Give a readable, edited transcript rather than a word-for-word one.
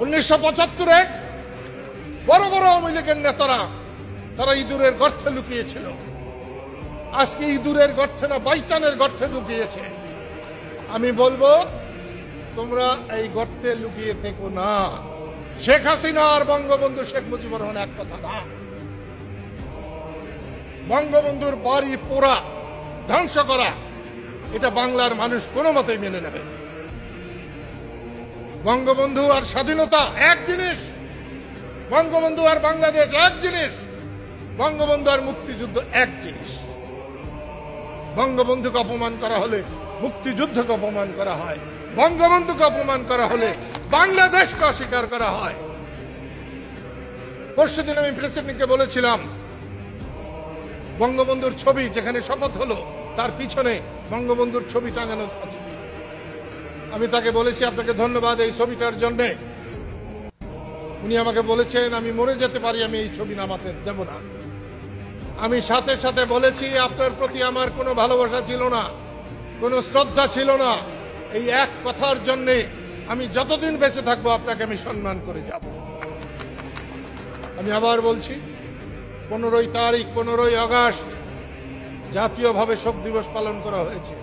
1975-এ বড় বড় আওয়ামী লীগের নেতারা তারা ইঁদুরের গর্তে লুকিয়েছিল। আজকে ইঁদুরের গর্তে না, বাইতানের গর্তে লুকিয়েছে। আমি বলবো, তোমরা এই গর্তে লুকিয়ে থেকো না। শেখ হাসিনা আর বঙ্গবন্ধু শেখ মুজিবুর রহমান এক কথা না। বঙ্গবন্ধুর বাড়ি পোড়া, ধ্বংস করা, এটা বাংলার মানুষ কোনো মতেই মেনে নেবে না। বঙ্গবন্ধু আর স্বাধীনতা এক জিনিস, বঙ্গবন্ধু আর বাংলাদেশ এক জিনিস, বঙ্গবন্ধু আর মুক্তিযুদ্ধ এক জিনিস। বঙ্গবন্ধুকে অপমান করা হলে মুক্তিযুদ্ধকে অপমান করা হয়, বঙ্গবন্ধুকে অপমান করা হলে বাংলাদেশকে অস্বীকার করা হয়। পরশুদিন আমি প্রেসিডেন্টকে বলেছিলাম, বঙ্গবন্ধুর ছবি যেখানে শপথ হলো তার পিছনে বঙ্গবন্ধুর ছবি টাঙানো আছে। আমি তাকে বলেছি, আপনাকে ধন্যবাদ এই ছবিটার জন্য। উনি আমাকে বলেছেন, আমি মরে যেতে পারি, আমি এই ছবি নামাতে দেব না। আমি সাথে সাথে বলেছি, আপনার প্রতি আমার কোনো ভালোবাসা ছিল না, কোনো শ্রদ্ধা ছিল না। এই এক কথার জন্য আমি যতদিন বেঁচে থাকবো আপনাকে আমি সম্মান করে যাব। আমি আবার বলছি, 15 তারিখ 15 আগস্ট জাতীয়ভাবে শোক দিবস পালন করা হয়েছে।